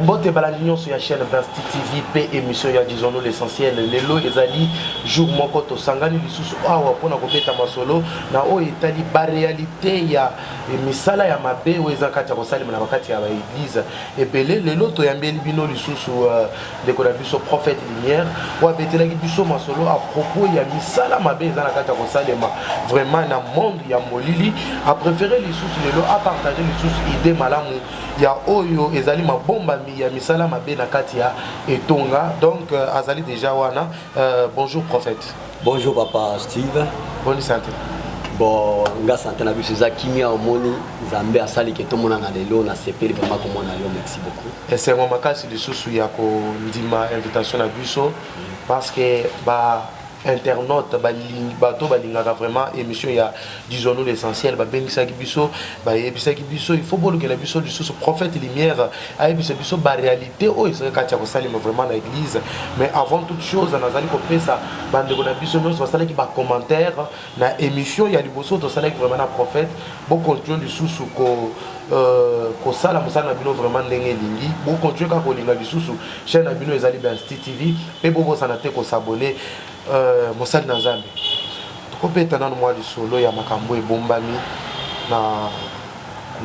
Mbote Balanignon sur la chaîne Basti TV, P émission, ya disons-nous l'essentiel. Lelo ezali jour moko to sangani lisusu awa pona kopeta masolo na o etali ba réalité ya misala ya mabe o ezakati ya kosalima na bakati ya ba église ebele lelo to yambeli bino lisusu de ko na biso prophète lumière o abetela ki biso masolo à propos ya misala mabe ezana kati ya kosalima vraiment na monde ya molili a préféré lisusu lelo a partager lisusu idée malamu ya oyo ezali mabomba ya misala mabe na kati ya etonga donc azali déjà wana bonjour prophète. Bonjour papa Steve. Bonne santé. Bon nga santé na biso za kimia omoni Nzambe asali ke tomona na lelo na sepeli vraiment comme on a yo merci beaucoup. Et c'est mon makasi de susu ya ko ndima invitation na biso parce que ba internaute bato balingaka vraiment émission ya disons-nous l'essentiel babengisaki biso bayebisaki biso il faut bolukela biso lisusu prophète lumière ayebisa biso ba réalité oyo ezalaki ya kosalima vraiment na église mais avant toute chose nazali kopesa bandeko na biso nyonso basalaki ba commentaire na émission ya liboso tosalaki vraiment na prophète bocontinue lisusu kosala mosala na bino vraiment ndenge elingi bocontinue kaka kolinga lisusu chaîne na bino ezali Basti TV mpe bobosana te kosabone mosali na Nzambe tokopeta nano mwa lisolo ya makambo ebombami na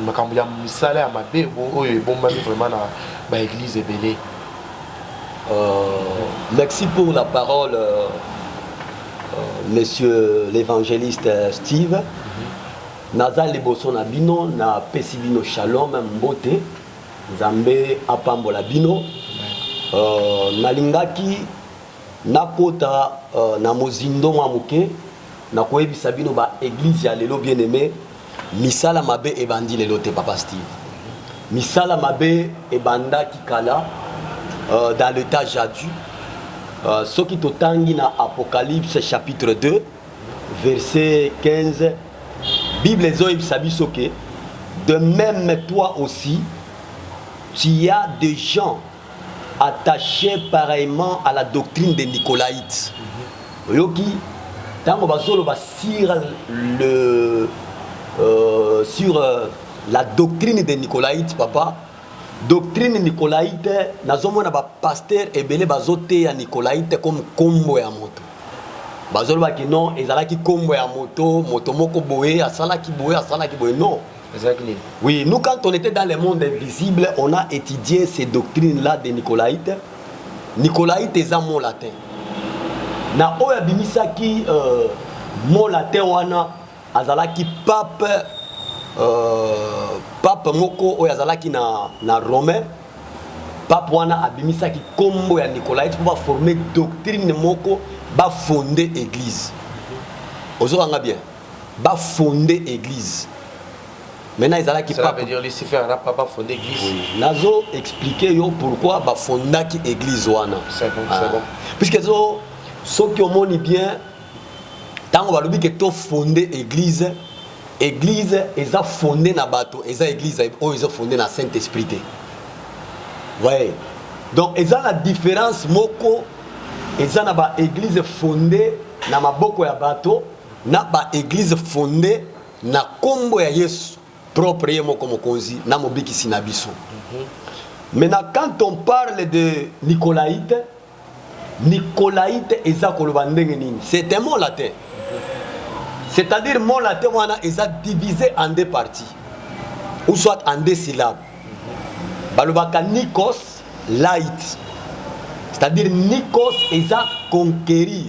makambo ya misala ya mabe oyo ebombami vraiment na ba église ebele. Merci pour la parole monsieur l'évangéliste Steve. Naza liboso na bino na pesi bino shalom mbote Nzambe apambola bino nalingaki nakota na mozindo mwa muke na koyebisa bino ba église ya lelo bien aimé misala mabe ebandi lelo te papa Steve. Misala mabe ebanda kikala dans le temps jadu ce qui totangi na Apocalypse chapitre 2 verset 15 Bible ezoyebisa biso ke de même toi aussi tu as des gens attachés pareillement à la doctrine des Nicolaïtes. Yoki, tango bazolo ba sur la doctrine des Nicolaïtes, papa. Doctrine Nicolaïte, nazomona ba pasteur ebele bazote ya Nicolaïte comme kombo ya moto. Bazolo ba ki non, ezalaki kombo ya moto, moto moko boye, asalaki boye, non. Exactement. Oui, nous quand on était dans le monde invisible, on a étudié ces doctrines-là des Nicolaïtes. Nicolaïtes est un mot latin. Na oya bimisaki mot latin wana azalaki pape moko oya azalaki na romain. Pape wana abimisaki kombo ya Nicolaïte pour former doctrine moko ba fonder église. Ozokanga bien. Ba fonder église. Maintenant ils allaient qui pas veut dire Lucifer n'a pas fondé l'église. Oui. Nazo expliquer yo pourquoi ba fondaki église wana. C'est bon, c'est bon. Puisque ceux qui ont bien tant on va dire que to fondé église ils a fondé na bateau, ils a église ils a fondé na Saint-Esprit. Ouais. Donc ils a la différence moko ils a na ba église fondée na maboko ya bateau, na ba église fondée na kombo ya Yesu. Propre comme konzi na mobiki sinabiso. Maintenant quand on parle de Nicolaïte eza koloba ndenge nini? C'est un mot latin. C'est-à-dire mot latin wana eza divisé en deux parties ou soit en deux syllabes. Balobaka Nikos light. C'est-à-dire Nikos eza conquérir.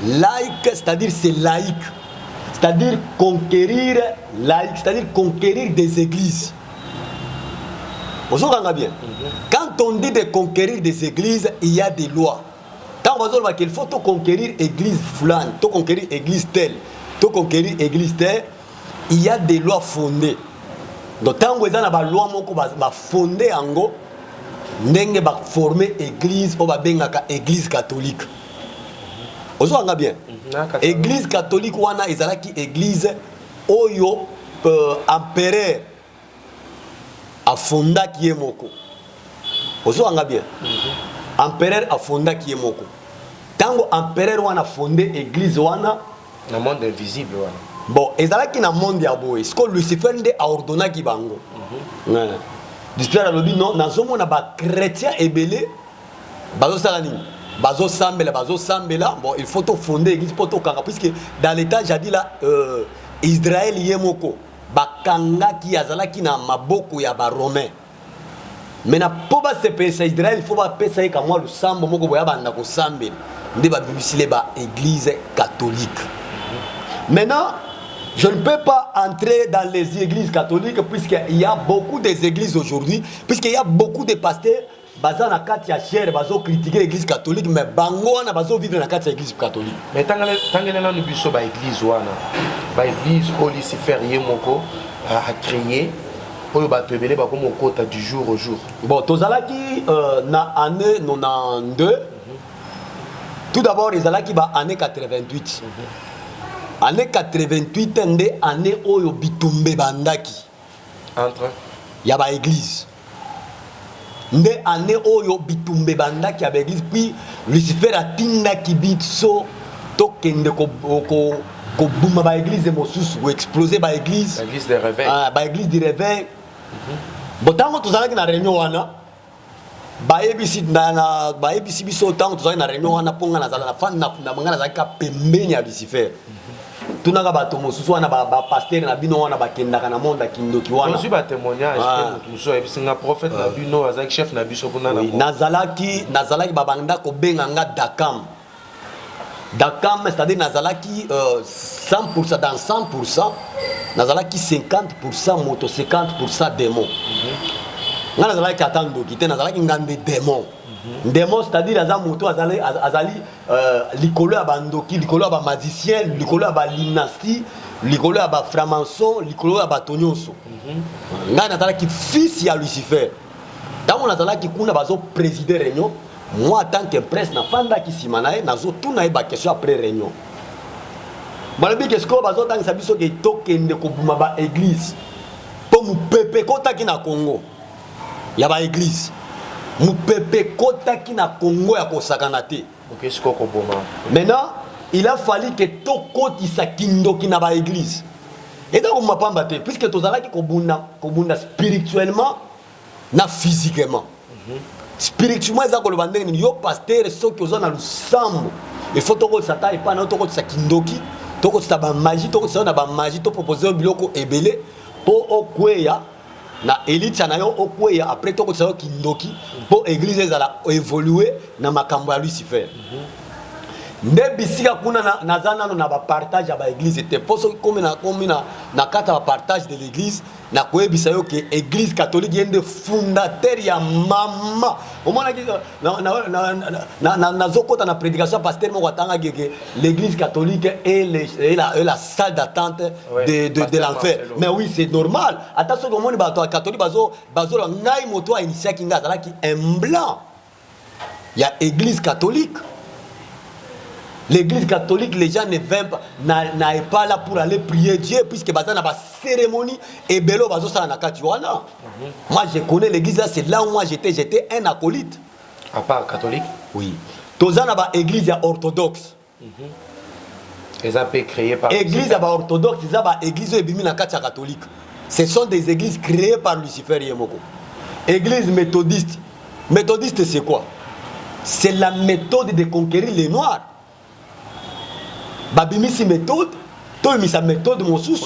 Laïque c'est-à-dire c'est laïque. C'est-à-dire conquérir laïque, c'est-à-dire conquérir des églises. Vous comprenez bien? Quand on dit de conquérir des églises, il y a des lois. Quand on va dire qu'il faut conquérir l'église fulane, conquérir l'église telle, conquérir l'église telle, il y a des lois fondées. Donc quand on a des lois fondées en go, on va former l'église, on va l'église catholique. Vous comprenez bien? Église catholique wana ezalaki église oyo empereur a fondaki ye moko. Ozwanga bien. Empereur a fondaki ye moko. Tango empereur wana fondé église wana na monde invisible wana. Bon, ezalaki na monde ya boye. Ce que Lucifer nde a ordonné ki bango. Lucifer a dit non, dans un chrétien ébélé, bazo salani, bazo sambela, bon, il faut tout fonder l'église pour tout kanga, puisque dans l'état, j'ai dit là, Israël yemoko, bakanga qui azala qui na maboko ya ba romain. Mais na poba se pensa Israël, il faut pas penser comme moi le sambo moko boya banda ko sambela, ndé ba bibisile ba église catholique. Maintenant, je ne peux pas entrer dans les églises catholiques puisqu'il y a beaucoup des églises aujourd'hui, puisqu'il y a beaucoup de pasteurs basés na kati ya cher, bazo critiquer l'église catholique, mais bango na bazo vivre na kati ya église catholique. Mais tangela na biso ba église wana, ba église au Lucifer yemoko a créé oyo bato ebele ba comme okota du jour au jour. Bon, tozalaki na année 92. Tout d'abord, ezalaki ba année 88. Année 88 nde année oyo bitumbe bandaki entre ya ba église. Nde année oyo bitumbe bandaki ya ba église, puis Lucifer atindaki bitso tokende ko buma ba église mosusu ko exploser ba église. L'église des réveils. Ah, ba église du réveil. Botango tozalaki na réunion wana. Baebisi biso tango tozalaki na réunion wana ponga na zala na fan na mangana zalaka pembeni ya Lucifer. Tunaka bato mosusu wana ba pasteur na bino wana bakendaka na monde kindoki wana. Aussi ba témoignage que muso et singa prophète na bino azaki chef na biso kuna na. Nazalaki babanda ko benga nga Dakam. Dakam, c'est-à-dire nazalaki 100% dans 100%, nazalaki 50% moto, 50% démon. Nga nazalaki atando kite nazalaki ngande démon. Démon, c'est-à-dire aza moto azali likolo ya bandoki, likolo ya ba magicien, likolo ya ba dynastie, likolo ya ba franc-maçon, likolo ya ba tonyonso. Nga nazalaki fils ya Lucifer. Tango nazalaki kuna bazo présider réunion, moi en tant que prince na fanda ki simanae nazo tuna ba question après réunion. Malobi qu'est-ce que bazo tang sabiso ke tokende ko buma ba église. Po mu pepe kota ki na Congo. Ya ba église. Mu pepe kota ki na Congo ya kosakana te. Qu'est-ce qu'on boma. Maintenant, il a fallu que tokoti sa kindo ki na ba église. Et donc on m'a pas battu puisque tozala ki ko bunda spirituellement na physiquement. Spirituellement ça ko le bandeng ni yo pasteur so ki ozana lusambo. Il faut toko sata et pas na toko sa kindoki, toko sa ba magie, toko sa na ba magie to proposer biloko ebele po okweya na élite na yo okweya après toko sa kindoki po église ezala évoluer na makambo ya Lucifer. Nde bisika kuna nazana na ba partage ya ba église te poso comme na kata ba partage de l'église na koyebisa yo ke église catholique yende fondateur ya mama omona ki na zokota na prédication pasteur moko atanga ke l'église catholique est la salle d'attente de l'enfer. Mais oui, c'est normal. Attention omoni ba catholique bazo ngai moto a initié ki ngazala ki un blanc. Il y a église catholique. L'église catholique, les gens ne viennent pas, n'aillent pas là pour aller prier Dieu, puisque dans la cérémonie, et bello bazo ça na katiwana. Moi je connais l'église là, c'est là où moi j'étais un acolyte. À part catholique? Oui. Tozana ba église orthodoxe. Les a créées par église orthodoxe, c'est ba église ebimi na katia catholique. Ce sont des églises créées par Lucifer Yemoko. Église méthodiste. Méthodiste c'est quoi? C'est la méthode de conquérir les noirs. Babimisi méthode, toi mis sa méthode mon sous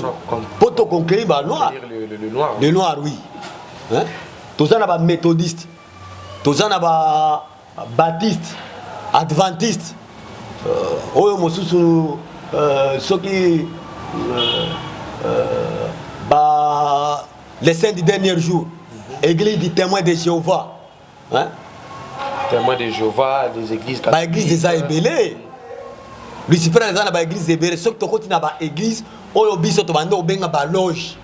pour te conquérir le noir. Le noir. Le noir, oui. Hein? Tous ça ba méthodiste, tous ça ba baptiste, adventiste. Oh mon sous ceux qui les saints du dernier jour, église du témoin de Jéhovah. Hein? Témoin de Jéhovah, des églises catholiques. Ba église des Aébélés. Lucifer est dans l'église de ceux qui sont dans l'église, ou biso to bando benga ba loge.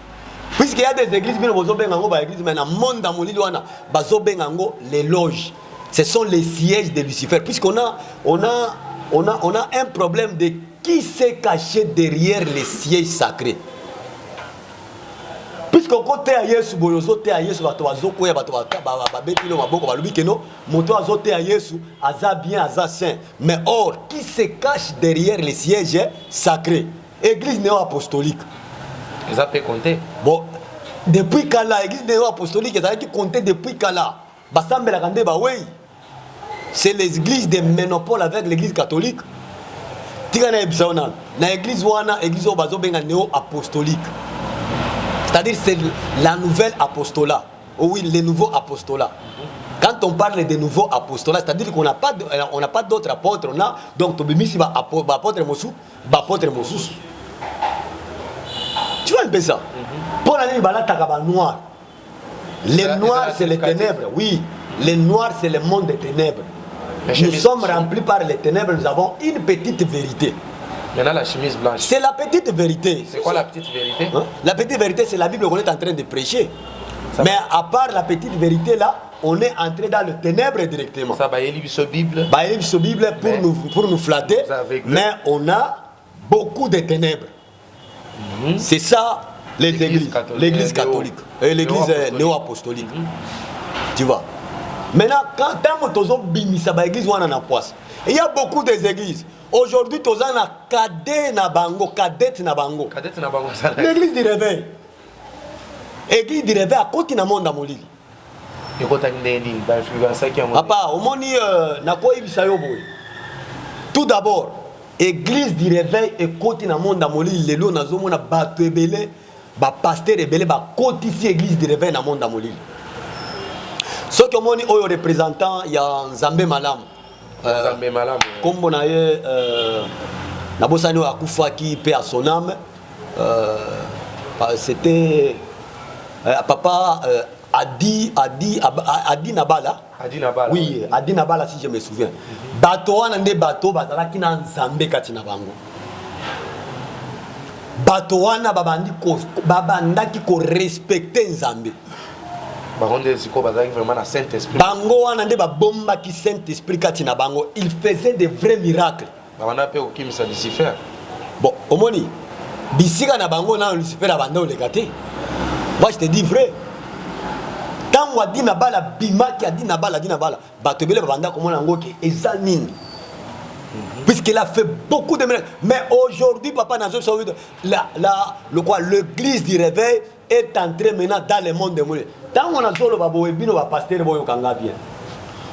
Puisqu'il y a des églises bien bozo benga ngo ba église mais dans monde dans molili wana bazo benga ngo les loges. Ce sont les sièges de Lucifer. Puisqu'on a un problème de qui s'est caché derrière les sièges sacrés. Puisqu'on côté à Yesu boyozo te à Yesu bato bazoko ya bato ba betilo maboko ba lubi keno moto azote à Yesu aza bien aza saint. Mais or qui se cache derrière les sièges sacrés? Église néo-apostolique. Ils ont pu compter. Bon, depuis Kala, l'église néo-apostolique, ils qui comptait depuis Kala. Basambe la Kande, bah oui. C'est l'église de monopole avec l'église catholique. Tigana Ebsaona, na église wana, église obazo benga néo-apostolique. C'est-à-dire c'est la nouvelle apostolat. Oh oui, les nouveaux apostolats. Quand on parle des nouveaux apostolats, c'est-à-dire qu'on n'a pas d'autres apôtres, on a donc Tobimisi va apôtre Moussou, apôtre Moussous. Tu vois un peu ça? Pour l'année Balataka noir. Les noirs c'est les ténèbres, oui. Les noirs c'est le monde des ténèbres. Nous sommes remplis par les ténèbres, nous avons une petite vérité. Maintenant la chemise blanche. C'est la petite vérité. C'est quoi la petite vérité? La petite vérité c'est la Bible qu'on est en train de prêcher. Mais à part la petite vérité là, on est entré dans le ténèbre directement. Ça va élire ce Bible. Bible pour nous flatter. Mais on a beaucoup de ténèbres. C'est ça les églises. L'église catholique et l'église néo-apostolique. Tu vois. Maintenant, quand tu as bimisa ba église wana na poisse. Il y a beaucoup des églises. Aujourd'hui, tu as na cadet na bango, cadette na bango. Cadette na bango ça. L'église du réveil. Église du réveil à côté na monde amolili. Et quand tu as une influence qui a papa, au moni na ko ibisa yo boy. Tout d'abord, église du réveil et côté na monde amolili lelo na zo mona bato ebele, ba pasteur ebele ba côté ici église du réveil na monde amolili. Ce que moni oyo représentant ya Nzambe Malamu. Nzambe Malamu. Kombo na ye na bosani akufaki paix à son âme. C'était papa Adi Nabala. Adi Nabala. Oui, Adi Nabala si je me souviens. Bato wana nde bato bazalaki na Nzambe kati na bango. Bato wana babandaki ko respecter Nzambe. Bango wana nde babombaki Saint-Esprit kati na bango. Il faisait de vrais miracles. Bon, omoni bisika na bango na Lucifer abanda olekate. Moi je te dis vrai. Tant wa di na bala bimaki adi na bala bato bele babanda komona ngo ke ezanine. Puisqu'il a fait beaucoup de miracles. Mais aujourd'hui papa nazo l'église du réveil est entrée maintenant dans le monde de Moulé. Tant on a solo babo ebino ba pasteur boyo kanga bien.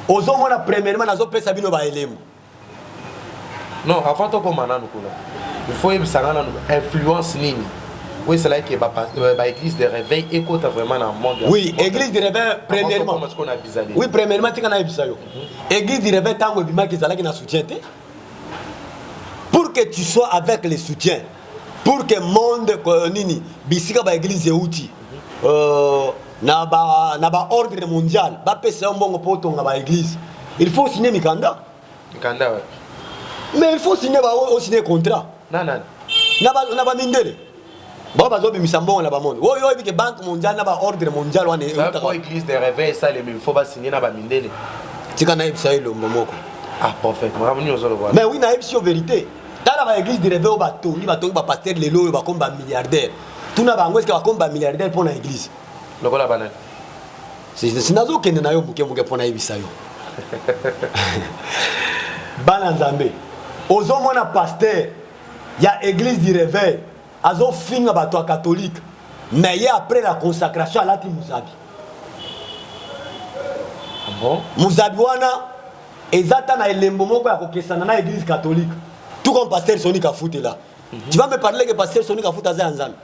Ozo mona premièrement nazo pesa bino ba elemu. Non, avant to ko mananu kula. Il faut y avoir une influence nini. Oui, c'est là que l'église de réveil écoute vraiment dans le monde. Oui, église de réveil premièrement. Oui, premièrement tu kana ebisayo. Église de réveil tango bima ki zala ki na soutien te. Pour que tu sois avec les soutiens. Pour que monde nini bisika ba église euti. Na ba ordre mondial, ba pesa mbongo poto nga ba église. Il faut signer mikanda. Mikanda ouais. Mais il faut signer signer contrat. Non. Na ba mindele. Ba bazo bimisa mbongo na ba monde. Wo yo bike banque mondiale na ba ordre mondial wana. Ça pour église de réveil ça il faut pas signer na ba mindele. Tika na ebisa ilo mbomoko. Ah parfaitement. Mais oui na ebisa vérité. Dans la église de réveil ba tongi ba pasteur lelo ba komba milliardaire. Tuna bango est-ce que ba komba milliardaire pour na église. Lokola banane. C'est nazo kende na yo muke pour na ebisa yo. Bana Nzambe. Ozo mona pasteur ya église du réveil azo finga bato catholique mais après la consacration à la Muzabi. Bon Muzabi wana ezata na elembo moko ya kokesana na église catholique tout comme pasteur Sonic Afute là. Tu vas me parler que pasteur Sonic Afute aza Nzambe.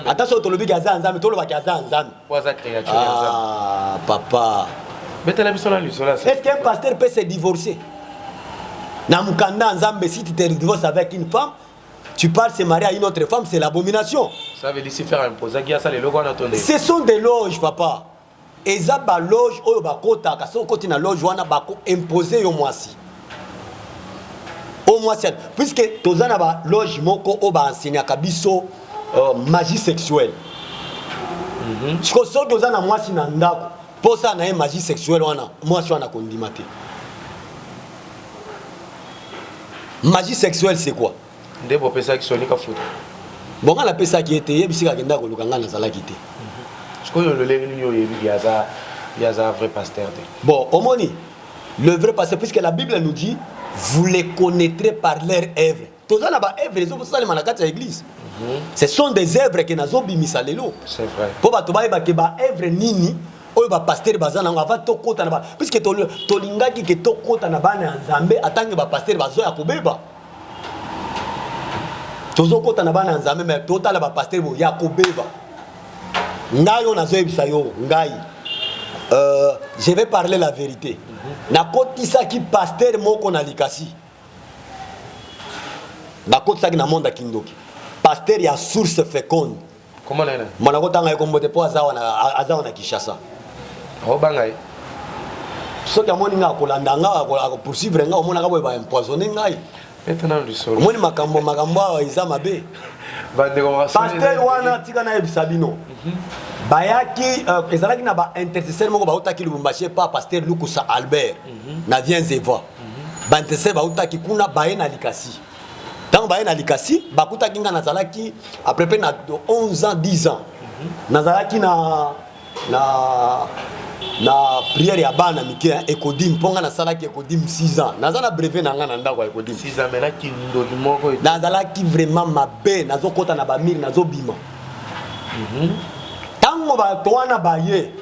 Attention to lobi aza Nzambe to loba aza Nzambe. Poza créature Nzambe. Ah papa. Est-ce qu'un pasteur peut se divorcer? Namukanda Nzambe, si tu te divorces avec une femme, tu pars se marier à une autre femme, c'est l'abomination. Ça veut dire se faire imposer. Ce sont des loges, papa. Et ça, ba loge, oyo ba kota, kaso koti na loge wana ba ko imposer yo mwasi. Au moins, puisque tozana ba loge moko o ba enseigner kabiso magie sexuelle. Je crois que tozana mwasi na ndako, pour ça na magie sexuelle wana, mwasi wana kondimate. Magie sexuelle c'est quoi? Ndebo pesa ki Sonic Afute. Bon on appelle ça qui était yebisika kenda ko lukanga na sala kité. Je crois que le lenyo yebi yaza vrai pasteur. Bon, omoni le vrai pasteur puisque la Bible nous dit vous les connaîtrez par leurs œuvres. toza na ba œuvre les autres na kati ya église. Ce sont des œuvres que nazo bimisa lelo. C'est vrai. Po ba to ba ke ba œuvre nini oyo ba pasteur bazana ngo ava tokota na ba puisque tolingaki ke tokota na bana ya Nzambe atange ba pasteur bazo ya kobeba. Tozo kota na bana ya Nzambe mais totala ba pasteur bo ya kobeba. Ngai on azo ebisa yo ngai. Je vais parler la vérité. Na kotisa ki pasteur moko na likasi. Na kotisa ki na monde kindoki. Pasteur ya source féconde. Comment là? Mwana kotanga ekombote po azawa na Kinshasa. Oh bangay. Soki amoni nga kolanda nga poursuivre nga omona ka boye ba empoisonner ngai. Maintenant du sol. Omoni makambo iza mabe. Pasteur wana tika na ebisabino. Bayaki ezalaki na ba intercesseur moko bautaki Lubumbashi pa pasteur Lukusa Albert. Na vient Zeva. Ba intercesseur bautaki kuna baye na likasi. Tant baye na likasi bakuta kinga nazalaki à peu près na 11 ans 10 ans nazalaki na prière ya bana mike ekodim ponga na salaki ekodim 6 ans nazana brevet na nga na ndako ekodim 6 ans mena kindoli moko nazalaki vraiment mabe nazokota na ba mire nazobima tango bato wana baye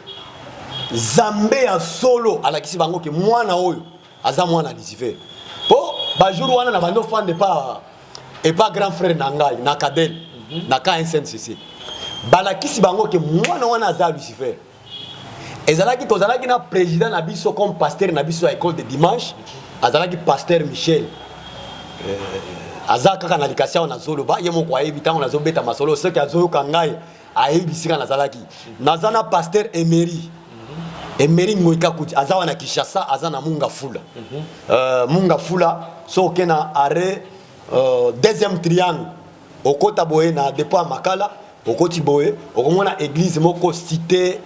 Zambe ya solo alakisi bango ke mwana oyo aza mwana Lucifer po ba jour wana na bando fande pa et pas grand frère nangai na Kadel na ka SNCC balakisi bango ke mwana wana aza Lucifer ezalaki tozalaki na président na biso comme pasteur na biso à école de dimanche azalaki pasteur Michel azaka kana likasi na zolo ba yemo kwa yebi tango na zobeta masolo ce que azoyo kangai ayebisika nazalaki nazana pasteur Emery Ngoika kuti azawa na Kinshasa azana Munga Fula Munga Fula so kena arrêt deuxième triangle okota boye na dépôt Makala okoti boye okomona église moko cité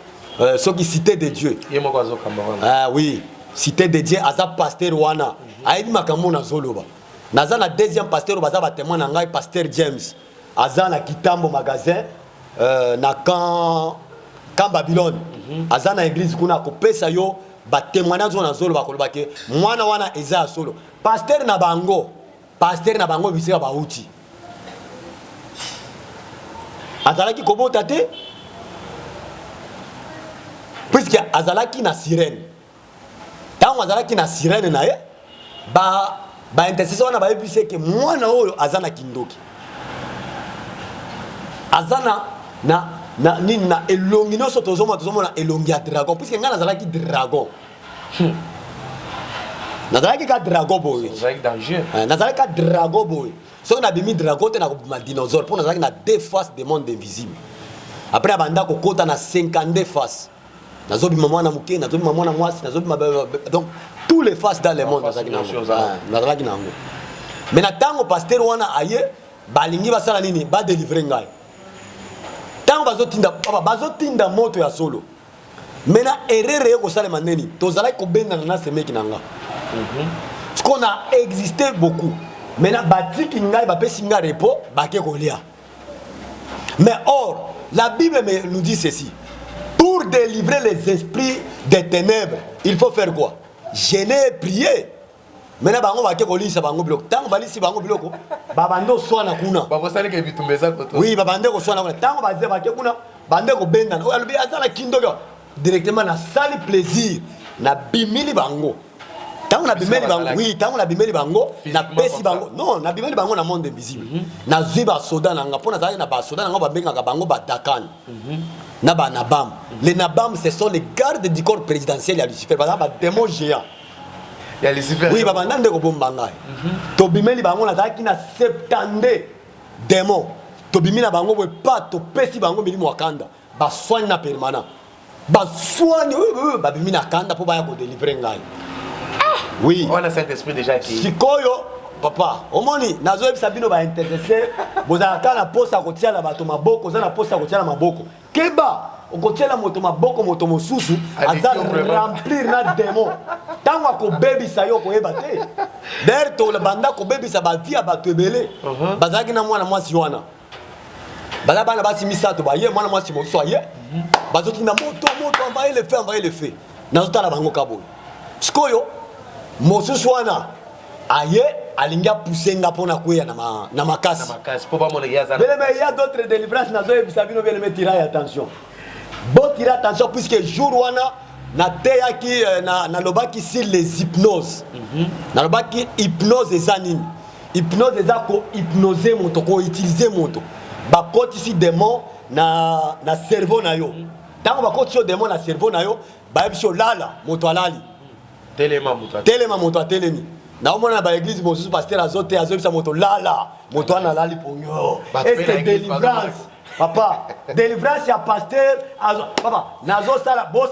soki cité de Dieu yemo kwa zo kambara oui cité de Dieu aza pasteur wana ayebi makambo na zoloba naza na deuxième pasteur baza ba témoin na ngai pasteur James aza na Kitambo magasin na quand Babylone aza na église kuna kopesa yo ba témoignage na zolo ba koloba ke mwana wana eza solo pasteur na bango bisika bauti azalaki kobota te puisque azalaki na sirène tango azalaki na sirène na ye ba intercesseur wana bayebise ke mwana oyo azana kindoki azana na nini na elongi nyonso tozomona elongi ya dragon puisque ngai nazalaki dragon nazalaki ka dragon boye nazalaki ka dragon boye soki nabimi dragon te nakobima dinosaure mpo nazalaki na 2 faces de monde invisible après abanda kokota na 52 faces nazobima mwana moke nazobima mwana mwasi nazobima donc tous les faces dans le monde nazalaki na yango mais na ntango pasteur wana aye balingi basala nini badelivre ngai tango bazotinda moto ya solo mena erreur ekosalema nini tozalaki kobendana na semeki na nga parce qu'on a existé beaucoup mena batiki ngai bapesi nga repos bake kolia mais or la Bible nous dit ceci pour délivrer les esprits des ténèbres il faut faire quoi jeûner et prier mena bango bake kolisa bango biloko tango balisi bango biloko babando swana kuna babosali ke bitumbeza koto oui babande ko swana kuna tango baze bake kuna bande ko bendana o alobi azala kindogo directement na sali plaisir na bimili bango tango na bimeli bango oui tango na bimeli bango na pesi bango non na bimeli bango na monde invisible na ziba soda na ngapona zali na ba soda na ngaba benga ka bango ba dakan na ba nabam les nabam ce sont les gardes du corps présidentiel ya Lucifer ba démon géant ya Lucifer oui baba ndande ko bomba ngai to bimeli bango na zaki na 70 démons to bimina bango boy pas to pesi bango milimo wakanda ba soigne na permanent ba soigne ba bimina kanda po ba ya ko délivrer ngai oui on a cet esprit déjà qui sikoyo papa omoni nazo ebisa bino ba intercesseur bozaka na posa ko tiala bato maboko za na posa ko tiala maboko keba okotiela moto maboko moto mosusu aza remplir na démon tango akobebisa yo koyeba te d'ailleurs to banda kobebisa bavi ya bato ebele bazalaki na mwana mwasi wana baza bana basi misato baye mwana mwasi mosusu aye bazotinda moto envoyer le feu nazotala bango kaboye sikoyo mosusu wana aye alinga poussenga pona kuya na makasi il y a d'autres délivrances nazo ebisa bino bien me tirer attention bon tirer attention puisque jour wana na teyaki na lobaki sur les hypnoses na lobaki hypnose ezanini hypnose eza ko hypnoser moto ko utiliser moto ba kotisi démon na cerveau na yo tango ba kotisi démon na cerveau na yo ba ebisho lala moto alali telema moto atelemi na omona ba église mosusu pasteur azote azobisa moto lala moto ana lali ponyo est délivrance papa délivrance ya pasteur papa nazo sala bo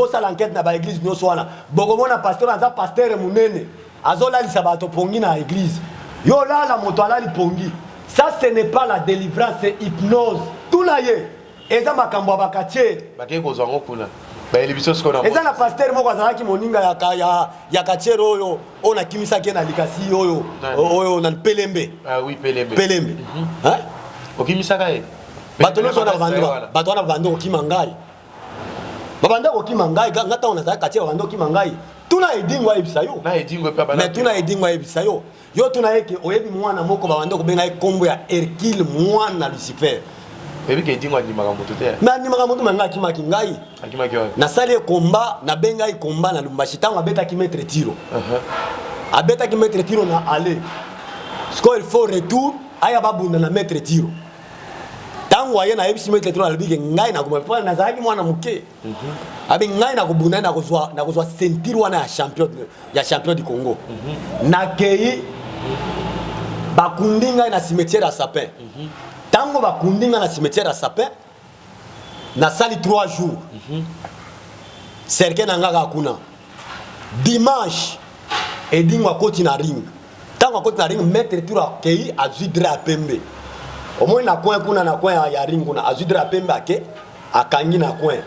sala enquête na ba église nyonso wana bokomona pasteur aza pasteur munene azolalisa bato pongi na église yo lala moto alali pongi ça ce n'est pas la délivrance c'est hypnose tout na ye eza makambo ya bakatie bakeko zongo kuna eza na pasteur moko azalaki moninga ya kachere oyo ona kimisaki na likasi oyo na pelembe pelembe okimisaka ye bato nyonso wana bando kokima ngai babanda kokima ngai ngata ona azalaki kachere babanda kokima ngai tuna edingwa ebisa yo mais tuna edingwa ebisa yo yo tuna yeke oyebi mwana moko babanda kobenga ye kombo ya Hercule mwana Lucifer ebi edingwa ni makambo te na ni makambo manga akimaki ngai na sali komba na benga komba na Lumbashi tango abetaki maître tiro abetaki maître tiro na aller sco il faut retour aya babunda na maître tiro tango aye na ebisi maître tiro alibike ngai na kumpa na zaki mwana muke abi ngai na kubunda na kozwa ceinture wana ya champion du Congo na kei bakundi ngai na cimetière ya Sapin tango bakundinga na cimetière ya Sapin na sali 3 jours serke na ngaka kuna dimanche edingwa koti na ring tango koti na ring maître tour kei azudra pembe omoi na coin kuna na coin ya ring kuna azudra pembe ake akangi na coin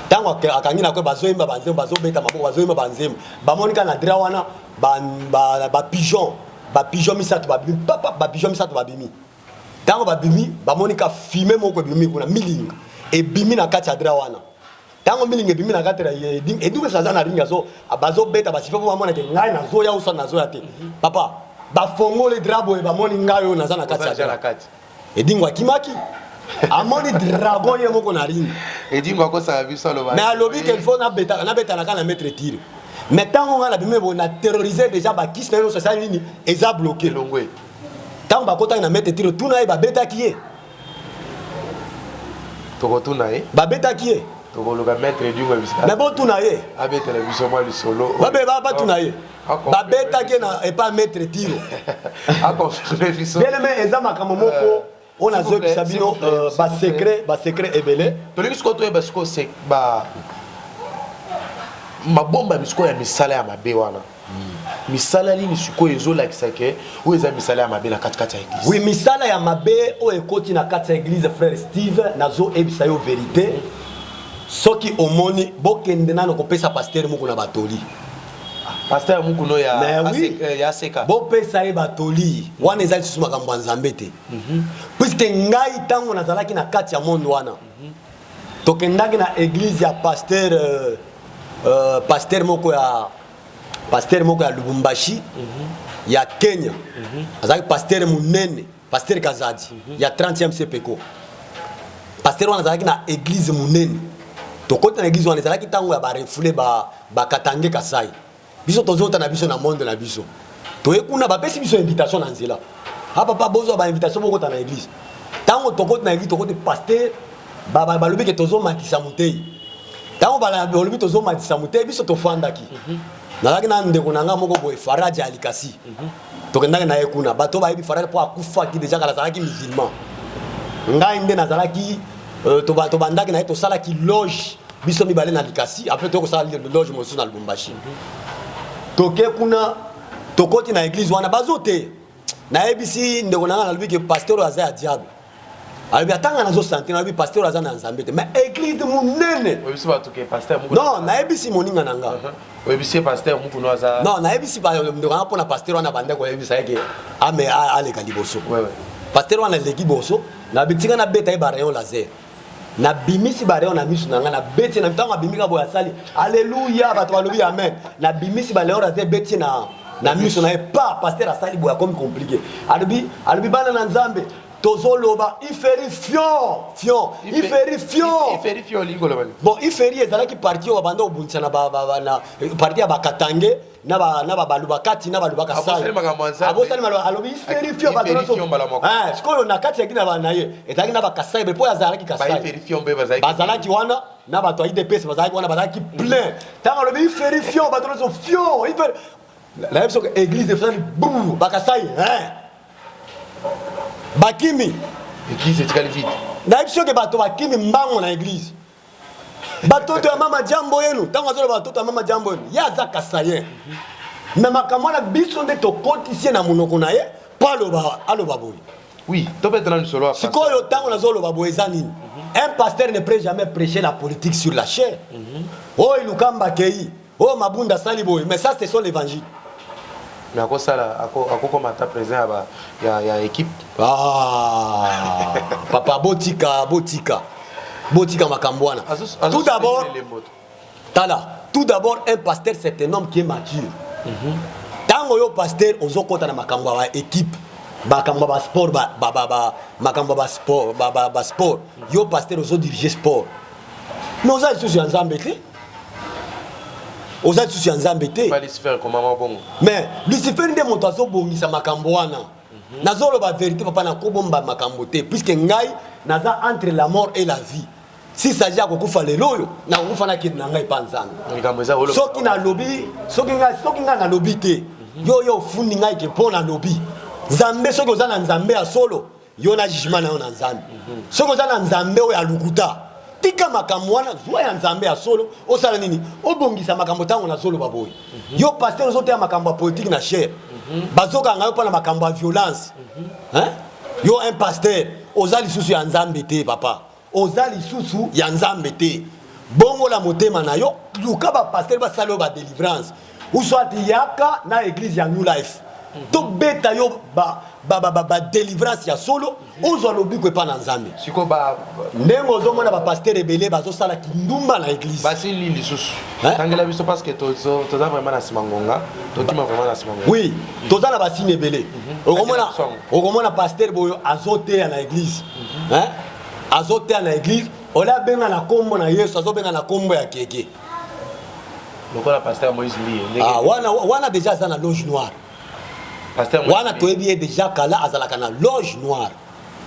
tango akangi na coin bazoyemba banzembo bazobeta maboko bazoyemba banzembo bamonika na dra wana ba pigeon misatu babimi papa ba pigeon misatu babimi tango babimi bamonika filme moko bimi kuna milinga e bimi na kati adra wana tango milinga bimi na kati edinga saza na ringa zo abazo beta basifa po mona ke ngai na zo ya usa na zo ya te papa ba fongole drabo e bamoni ngayo na za na kati adra edinga kimaki amoni dragon ye moko na ringa edinga ko sa biso lo ba mais alobi qu'il faut na beta na kana mettre tir mais tango ngala bimi bo na terroriser déjà ba kis na yo ça nini eza bloqué longwe tant bakota na mettre tiro tuna ba beta kié toko tuna ye ba beta kié toko loka mettre du webisa mais bon tuna ye abe télévision moi le solo ba be ba tuna ye ba beta kié na et pas mettre tiro a confirmer fiso bien mais ezama kama moko on a zo sabino ba secret ebele to lingi sko to e ba sko c'est ba mabomba misko ya misala ya mabe wana misala lini siko ezolakisa ke o eza misala ya mabe na katikati ya église oui misala ya mabe o ekoti na kati ya église frère Steve nazo ebisa yo vérité soki omoni bokende nano kopesa pasteur moko na batoli pasteur moko no ya seka bopesa ye batoli wana eza lisusu makambo ya Nzambe te puisque ngai tango nazalaki na kati ya monde wana tokendaki na église ya pasteur moko ya Lubumbashi ya Kenya azaki pasteur munene pasteur Kazadi ya 30e CPK pasteur wana azaki na église munene tokota na église wana azaki tango ya ba refoulé ba katange Kasai biso tozota na biso na monde na biso toyekuna ba pesi biso invitation na nzela hapa pa bozo ba invitation moko ta na église tango tokota na église tokota pasteur ba lobi ke tozo makisa mutei tango ba lobi tozo makisa mutei biso tofandaki nalaki na ndeko nanga moko boye Faraja Alikasi tokendaki na ye kuna bato bayebi Faraja po akufaki déjà kala azalaki musulman ngai nde nazalaki tobandaki na ye tosalaki loge biso mibale na Likasi après tokosala loge mosusu na Lubumbashi toke kuna tokoti na église wana bazo te nayebisi ndeko nanga nalobi ke pasteur aza ya diable alobi atanga nazo santé nalobi pasteur aza na Nzambe te mais église munene oyebisi bato ke pasteur moko non nayebisi moninga nanga oyebisi pasteur moko no aza non nayebisi ndeko nanga mpona pasteur wana bandeko oyebisa yeke ame aleka liboso pasteur wana leki boso nabitinga na beta ye barayon laser na bimisi barayon na misu nanga na beti na ntango abimika boya sali alléluia bato balobi amen na bimisi barayon laser beti na miso na pas pasteur asali boya comme compliqué alobi bana na nzambe tozoloba iferi fion lingolo bani bon iferi ezalaki parti oyo banda obundisa na parti ya bakatange na balubakati na balubaka sala abosali malo alobi iferi fion sikoyo na kati ya kina bana ye ezalaki na bakasai bepo yazalaki kasai bazalaki wana na bato ya IDPS bazalaki wana bazalaki plein ntango alobi iferi fion bato nyonso fion la yebi soki église efusali bou bakasai bakimi église etikali vide nayebi soki bato bakimi mbango na église batoto ya mama jambo yenu ntango azoloba batoto ya mama jambo yenu ye aza kasayen me makambo wana biso nde tokotisie na monoko na ye mpo aloba boye oui topetana lisolo sikoyo ntango nazoloba boye eza nini un pasteur ne peut jamais prêcher la politique sur la chair oyo lukamba kei oyo mabunda asali boye mais ça ce sont l'évangile mais akokoma ata président ya équipe papa botika makambo wana tout d'abord un pasteur c'est un homme qui est mature ntango yo pasteur ozokota na makambo ya équipe makambo ba sport makambo ba sport yo pasteur ozodirige sport mais oza lisusu ya nzambe te oza lisusu ya nzambe te mais lucifer nde moto azobongisa makambo wana nazoloba vérité papa nakobomba makambo te puisque ngai naza entre la mort et la vie si s'agit akokufa lelo oyo nakokufa nakende na ngai pa nzambe soki ngai nalobi te yo ofundi ngai ke mpo nalobi nzambe soki oza na nzambe ya solo yo na jugement na yo na nzambe soki oza na nzambe oyo ya lukuta tika makambo wana zwa ya nzambe ya solo osala nini obongisa makambo ntango nazoloba boye yo pasteur ozoteya makambo ya politique na chair bazokanga yo mpona makambo ya violence yo un pasteur oza lisusu ya nzambe te papa oza lisusu ya nzambe te bongola motema na yo luka bapasteur basala yo badelivrance uswati yaka na église ya New Life tobeta yo badelivrance ya solo ozwa lobiko epa na nzambe ndenge ozomona bapasteur ebele bazosala kindumba na église basili lisusu tangela biso parce que toza vraiment na nsima ngonga tokima vraiment na nsima ngonga oui toza na basine ebele okomona pasteur boyo azoteya na église azoteya na église ola abenga na kombo na yesu azobenga na kombo ya keke lokola pasteur Moïse Lie wana déjà aza na loge noire wana toyebi ye déjà kala azalaka na loge noire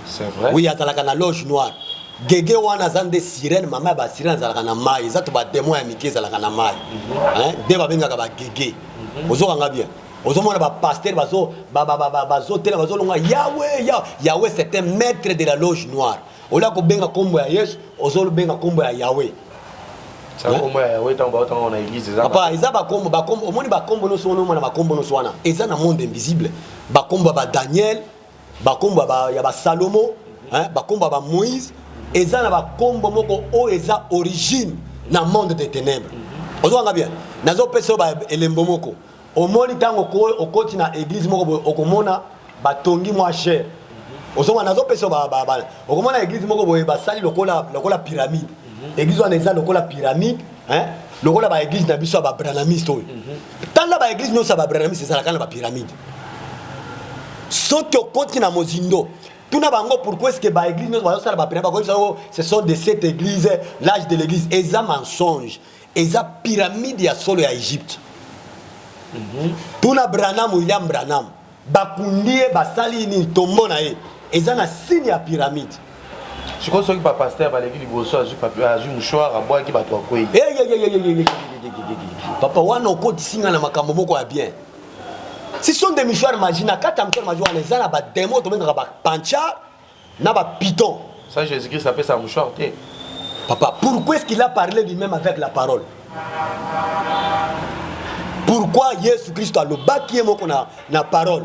c'est vrai oui azalaka na loge noire gege wana aza nde sirène mama ya basirène azalaka na mai eza to bademo ya mike ezalaka na mai nde babengaka bagege ozokanga bien ozomona bapasteur bazotela bazolonga yawe c'est un maître de la loge noire olia kobenga kombo ya yesu ozolobenga kombo ya yawe papa eza bakombo omoni bakombo nyonso wana omona bakombo nyonso wana eza na monde invisible bakombo ya badaniel bakombo ya basalomo bakombo ya bamoïse eza na bakombo moko oyo eza origine na monde de ténèbre ozwanga bien nazopesa oyo elembo moko omoni ntango okoti na église moko okomona batongi mwa cher ozonga nazopesa okomona église moko boye basali lokola pyramide église wana eza lokola pyramide lokola baéglise na biso ya babranamiste oyo tala baéglise nyonso ya babranamiste ezalaka na bapyramide soki okoti na mozindo tuna bango pourquoi est-ce que baéglise nyonso bazosala bapyramide bakoyebisa oyo ce sont de cette église l'âge de l'église eza mensonge eza pyramide ya solo ya Égypte tuna Branham William Branham bakundi ye basali nini tombo na ye eza na signe ya pyramide sikoyo soki bapasteur baleki liboso azwi mouchoir abwaki bato akwei papa wana okotisinga na makambo moko ya bien si sont des mouchoirs magiques na kati ya mouchoir magique wana eza na bademo tobengaka bapanchar na bapiton ça Jésus-Christ apesa mouchoir te papa pourquoi est-ce qu'il a parlé lui-même avec la parole pourquoi Yesu Christ alobaki ye moko na parole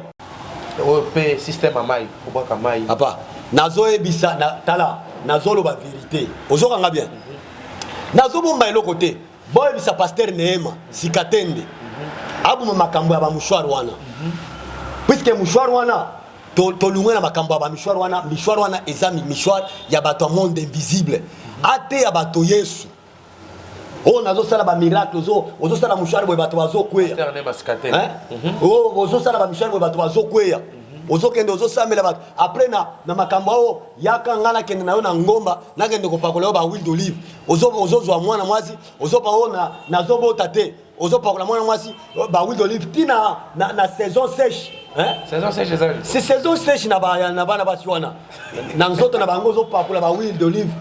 oyo mpe système ya mai kobwaka mai papa nazoyebisa tala nazoloba vérité ozokanga bien nazobomba eloko te boyebisa pasteur Neema Sikatende abuma makambo ya bamouchoir wana puisque mouchoir wana tolungwe na makambo ya bamouchoir wana eza mouchoir ya bato ya monde invisible ate ya bato Yesu Oh nazo sala ba miracle ozo sala mushari boye bato bazo kweya oh ozo sala ba mushari boye bato bazo kweya ozo kende ozo samela bato après na makambo o yaka ngana kende na yo na ngomba na kende ko pakola ba huile d'olive ozo zwa mwana mwasi ozo pa o na zo bota te ozo pakola mwana mwasi ba huile d'olive tina na saison sèche saison sèche ça c'est saison sèche na bana basi wana na nzoto na bango ozo pakola ba huile d'olive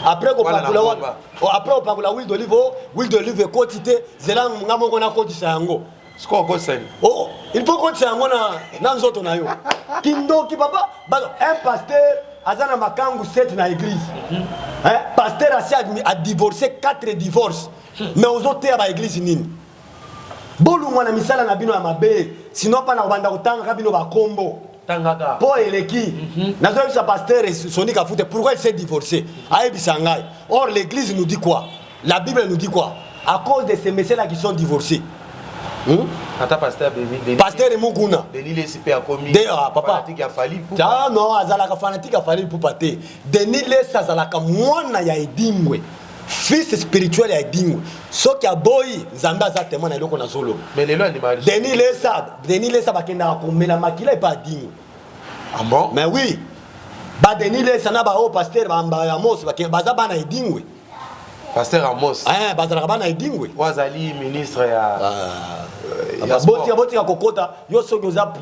après qu'on parle après on parle l'huile d'olive est quotité zela ngamoko na kotisa yango siko ko sali oh il faut kotisa yango na nzoto na yo kindoki papa un pasteur azana makangu 7 na église pasteur a divorcé 4 divorces mais ozote ya ba église nini bolu mwana misala na bino ya mabe sinon pa na banda kotanga bino ba kombo Tangaka. Pour Eleki, notre pasteur Sonic a foutu. Pourquoi il s'est divorcé? Or l'église nous dit quoi? La Bible nous dit quoi? À cause de ces messieurs-là qui sont divorcés. Pasteur Muguna. Denis Lessipé a commis. Papa. Fanatique a fallu pour. Ah non, Azalaka fanatique a fallu pour pâté. Denis Lessipé Azalaka mwana ya edimwe. Fils spirituel ya edimwe. So ki aboyi Nzambe azatemwa na eloko na zolo. Mais les lois animales. Denis Lessipé bakenda komela makila pa edimwe. Ah bon? Mais oui. Ba Denis Lessipé na ba o pasteur ba Amos baza bana edimwe. Pasteur Amos. Bazalaka bana edimwe. Wazali ministre ya boti ya kokota yo soki oza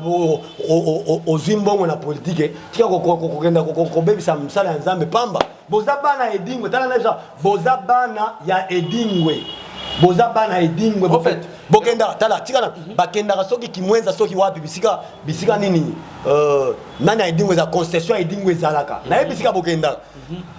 ozwi mbongo na politike tika kokenda kobebisa msala ya Nzambe pamba boza bana edingwe tala na boza bana ya edingwe en fait bokenda tala tika na bakenda soki kimwenza soki wapi bisika nini nani edingwe za concession edingwe zalaka na bisika bokenda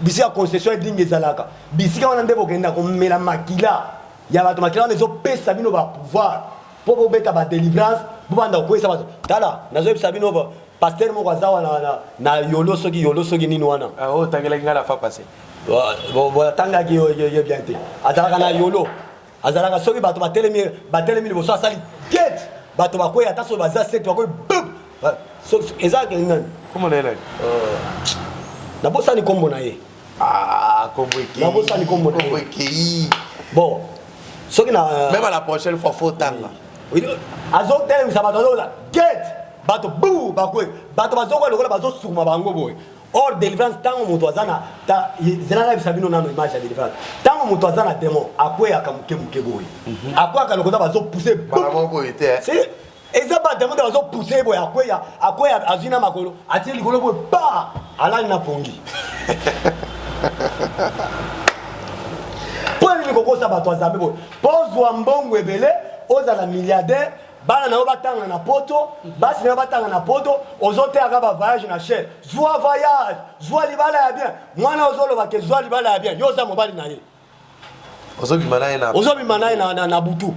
bisika concession edingwe zalaka bisika wana nde bokenda komela makila ya bato makila nezo pesa bino ba pouvoir pour beta ba délivrance pour banda ko esa bato tala nazo bisa bino ba pasteur moko azawa na yolo soki nini wana oh tangela ngala fa passer bo tanga ki yo bien te azalaka na yolo azalaka soki bato batelemi liboso asali get bato bakoya ata so baza set bakoy so ezaka ngani comment on est na bosa ni kombo na ye kombo eki na bosa ni kombo na eki bon soki na même à la prochaine fois faut tanga azo telemisa bato azoza get bato bu bakwe bato bazokoya lokola bazosukuma bango boye or délivrance ntango moto aza na zelanga bisa bino nano image ya délivrance ntango moto aza na démon akweyaka moke boye akweyaka lokola bazopuse eza badémon nde bazopuse boye akweya azwi na makolo atie likolo boye ba alali na pongi mpo nini kokosa bato ya Nzambe boye mpo ozwa mbongo ebele ozala milliardaire bana na yo batanga na poto basi na yo batanga na poto ozoteyaka ba voyage na chair zwa voyage zwa libala ya bien mwana ozoloba ke zwa libala ya bien yo oza mobali na ye ozobima na ye na butu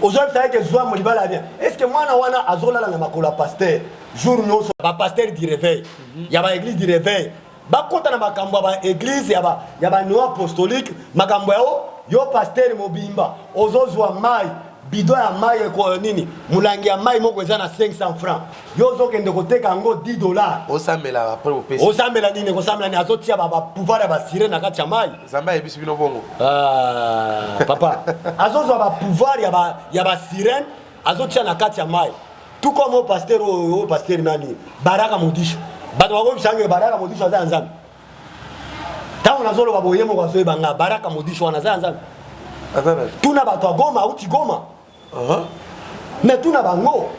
ozobisa ye ke zwa libala ya bien est ce que mwana wana azolala na makolo ya pasteur jour nyonso bapasteur du réveil ya baéglise du réveil bakota na makambo ya baéglise ya baneo apostolique makambo yao yo pasteur mobimba ozozwa mai bido ya mai ko nini mulangi ya mai moko eza na 500 francs yo ozokende koteka yango $10 osambela après opesi osambela nini kosambela ni azotia ba pouvoir ya basire na kati ya mai Nzambe ayebisi bino bongo papa azozwa ba pouvoir ya basirene azotia na kati ya mai tout comme au pasteur nani Baraka Modisho bato bakobisanga Baraka Modisho aza Nzambe tango nazoloba boye moko azoyebanga Baraka Modisho wana aza Nzambe tuna bato ya Goma auti Goma mais tuna bango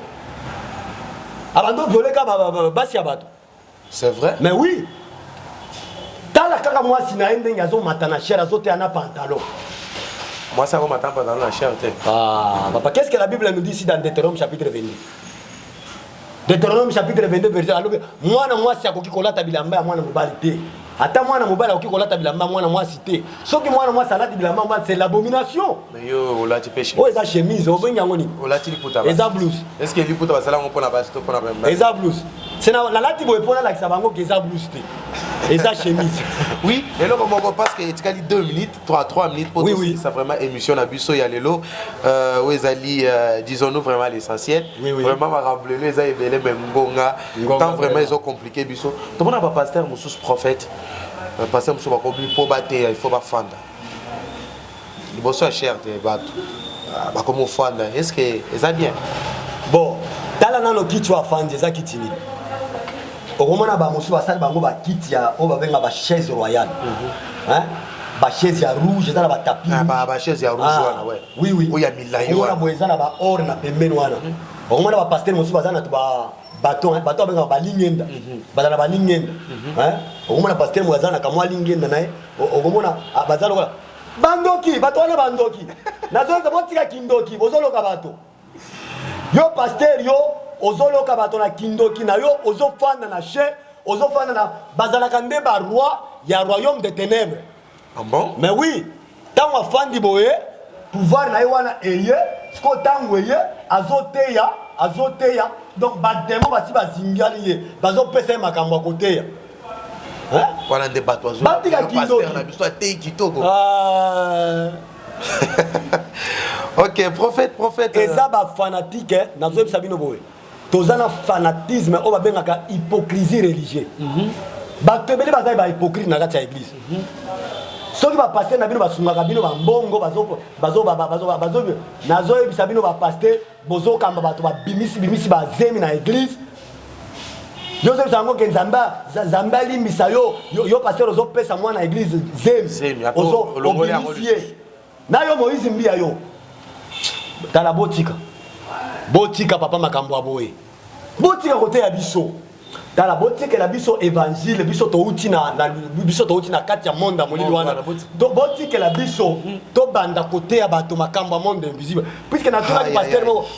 abando violeka basi ya bato c'est vrai mais oui tala kaka mwasi na ye ndenge azomata na chair azoteya na pantalon mwasi akomata pantalon na chair te papa qu'est-ce que la Bible nous dit ici dans Deutéronome chapitre 22 Deutéronome chapitre 22 verset alobi mwana mwasi akoki kolata bilamba ya mwana mobali te ata mwana mobali akoki kolata bilamba mwana mwasi te soki mwana mwasi alati bilamba mwana c'est l'abomination mais yo olati péché eza chemise obengi yango nini olati liputa eza blouse est-ce que liputa basala ngo pona basi to pona bamba eza blouse c'est na lati boye pona lakisa bango ke eza blouse te eza chemise oui et là comme parce que etikali 2 minutes 3 minutes pour oui ça vraiment émission na biso ya lelo ezali disons-nous vraiment l'essentiel vraiment ma rambler eza ebele mengonga tant vraiment ils ont compliqué biso to mona ba pasteur musus prophète pasteur musu ba kobi po bate il faut ba fanda liboso ya cher te bato bakomi ofanda est-ce que eza bien bon tala nano kiti afandi eza kiti nini okomona bamosusu basali bango bakiti ya oyo babenga bachaise royale bachaise ya rouge eza na batapi bachaise ya rouge wana oui oyo ya milai omona boye eza na baor na pembeni wana okomona bapaster mosusu baza na bato abengaka balingenda bazala na balingenda okomona paster moyo aza na kamwa lingenda naye okomona baza lokola bandoki bato wana bandoki nazoyeza botika kindoki bozoloka bato yo paster yo ozoloka bato na kindoki na yo ozofanda na che ozofanda na bazalaka nde baroi ya royaume de ténèbres. Ah bon? Mais oui, tant afandi boye pouvoir na ye wana eye siko tango eye azoteya donc bademo basi bazingali ye bazopesa ye makambo ya koteya wana nde bato batika kindoki na biso ateyi kitoko. Ok, prophète eza bafanatique nazoyebisa bino boye toza na fanatisme oyo babengaka hypocrisie religieuse. Bato ebele bazali bahypocrite na kati ya église. Soki bapaster na bino basungaka bino bambongo nazoyebisa bino bapaster bozokamba bato babimisi bazemi na église. Yo zebisa yango ke nzambe alimbisa yo paster ozopesa mwana église zemi obimisi ye na yo Moïse mbia yo tala botika papa makambo ya boye botika kote ya biso tala botikela biso évangile biso touti na kati ya monde ya molili wana botikela biso tobanda kote ya bato makambo ya monde invisible puisque natunaki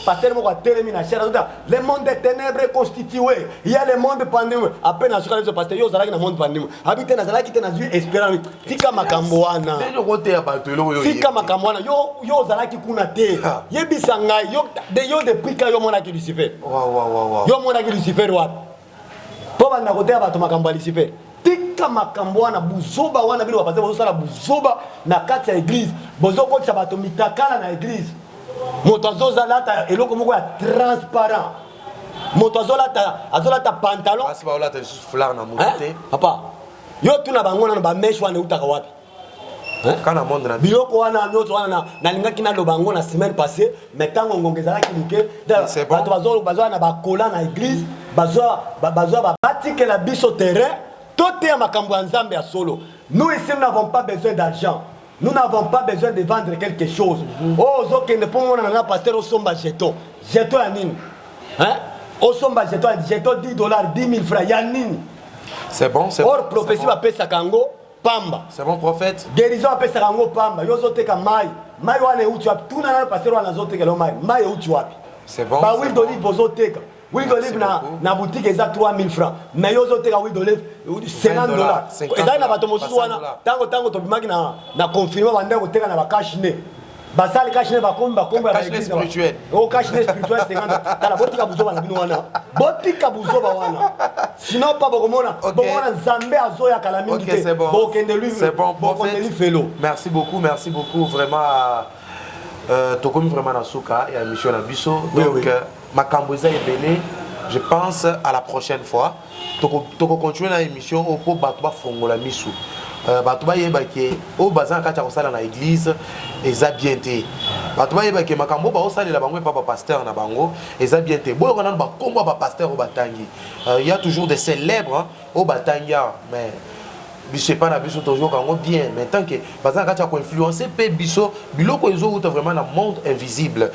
paster moko atelemi na chair le monde des ténèbres constitué il y a le monde pandémie après nasuka biso paster yo ozalaki na monde pandémie abi te nazalaki te nazwi espérance tika makambo wana tika makambo wana yo ozalaki kuna te yebisa ngai yo depuis ka yo monaki Lucifer yo monaki Lucifer wapi po banda kote ya bato makambo ya Lucifer tika makambo wana buzoba wana bino bapaze bozosala buzoba na kati ya église bozokotisa bato mitakala na église moto azolata eloko moko ya transparent moto azolata pantalon basi baolata lisusu foulard na moto te papa yo tuna bango nano bameshe wana eutaka wapi kana monde na biloko wana nyonso wana nalingaki naloba yango na semaine passée mais ntango ngongo ezalaki moke bato bazwa na bakola na église bazwa batikela biso terrain toteya makambo ya nzambe ya solo. Nous ici nous n'avons pas besoin d'argent, nous n'avons pas besoin de vendre quelque chose. Ozokende po mona na pasteur osomba jeton ya nini osomba jeton $10 10 000 francs ya nini? C'est bon. Or prophétie bapesaka yango pamba. C'est bon prophète. Guérison apesaka yango pamba. Yo zoteka mai wana euti wapi? Tuna na pasteur wana zoteka lo mai euti wapi? C'est bon. Ba huile d'olive bozoteka. Huile d'olive na boutique eza 3 000 francs. Mais yo zoteka huile d'olive $50. Eza na bato mosusu wana tango tobimaki na confirmer bande koteka na ba cash ne. Basali cash ne bakomba ya église spirituelle. Cash ne spirituel 50. Tala botika buzoba na bino wana. Botika buzoba wana. Sinon pas bokomona Nzambe azoya kala mingi te. C'est bon prophète. Merci beaucoup vraiment tokomi vraiment na suka ya émission na biso. Donc makambo eza ebele. Je pense à la prochaine fois toko continuer na émission opo bato ba fongola misu. Bato bayeba ke o bazan kati ya kosala na église eza bien te. Bato bayeba ke makambo ba osalela bango papa pasteur na bango eza bien te. Boyo kana ba kombo ba pasteur o batangi. Il y a toujours des célèbres au batangia mais biso pas na biso toujours kango bien mais tant que bazan kati ya ko influencer pe biso biloko ezo uta vraiment na monde invisible.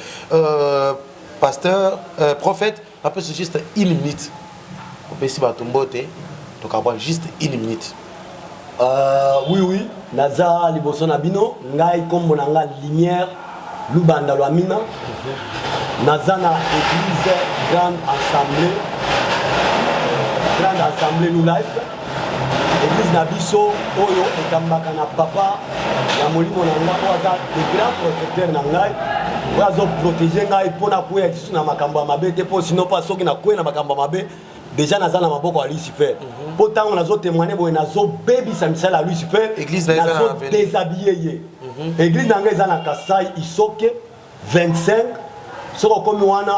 Pasteur prophète après c'est juste une minute. On peut si bato mbote to ka juste une minute. Oui, naza liboso na bino ngai kombo na nga lumière lubanda lwa mina naza na église grande assemblée New Life église na biso oyo etambaka na papa ya molimo na nga oyo aza le grand protecteur na ngai oyo azoprotege ngai mpona koya lisusu na makambo ya mabe te mpo sino mpa soki nakwei na makambo ya mabe déjà naza na maboko ya Lucifer po ntango nazotémoigne boye nazobebisa misala ya Lucifer nazodéshabille ye église na ngai eza na Kasai Isoke 25 soki okomi wana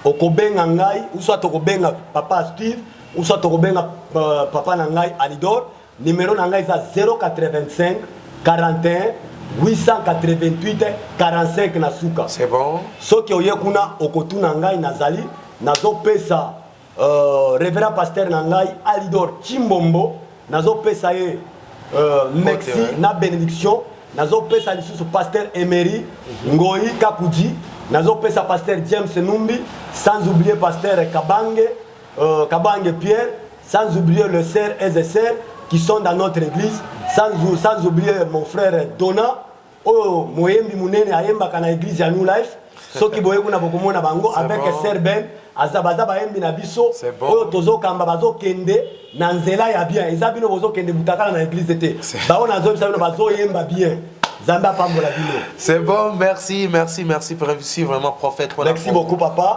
okobenga ngai uswa tokobenga papa Steve uswa tokobenga papa na ngai Alidor numéro na ngai eza 085 41 888 45 na suka. C'est bon. Soki oye kuna okotuna ngai nazali nazo pesa révérend pasteur na ngai Alidor Chimbombo nazo pesa ye merci na bénédiction nazo pesa lisusu pasteur Emery Ngoi Kakuji nazo pesa pasteur James Numbi sans oublier pasteur Kabange Pierre sans oublier le sœur et les sœurs qui sont dans notre église sans oublier mon frère Dona oh moyembi munene ayemba kana église ya New Life soki boye kuna bokomona bango avec sœur Ben azabaza baembi na biso oyo tozokamba bazokende na nzela ya bien eza bino bozokende butakala na église te bao nazobisa bino bazoyemba bien. C'est bon, merci, merci, merci pour réussir vraiment prophète. Merci beaucoup papa.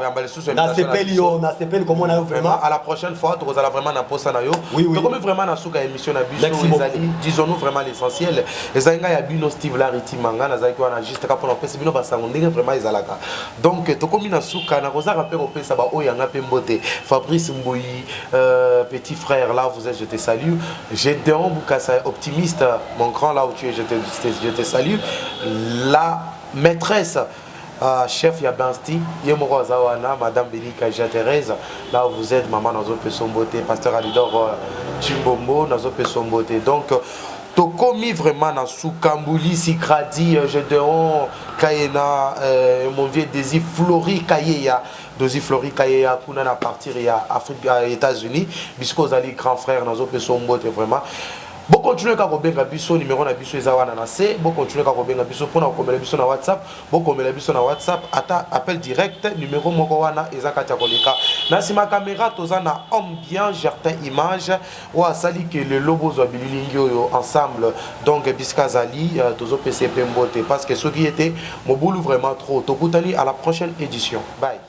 Vraiment à la prochaine fois, tu vas vraiment na posa na yo. Oui oui. Donc vraiment na suka émission na biso disons-nous vraiment l'essentiel. Ezanga ya bino Steve Larity manga na zaki wana juste pour na pesa bino basango ndenge vraiment ezalaka. Donc to komi na suka na koza rappel au pesa ba oyanga pe mbote. Fabrice Mbouyi petit frère là vous êtes je te salue. Gédéon Boukassa optimiste mon grand là où tu es je te salue. La maîtresse chef Yabansti Yemoro Zawana madame Belika Thérèse là où vous êtes maman Nazo Pesombote pasteur Alidor Chimbombo Nazo Pesombote donc tokomi vraiment na Soukambouli Sikradi Gédéon Kayena mon vieux Désir Flori Kayeya Dosi Flori Kayeya kuna na partir ya Afrique États-Unis bisco zali grand frère Nazo Pesombote vraiment. Bon continuez à rebenga biso numéro na biso ezawana na C bon continuez à rebenga biso pour na komela biso na WhatsApp bon komela biso na WhatsApp ata appel direct numéro moko wana ezakata koleka na sima caméra toza na homme bien Gertin image wa sali que le lobo zo bililingi yo ensemble donc biskazali tozo PCP mbote parce que ce qui était mobulu vraiment trop tokutani à la prochaine édition bye.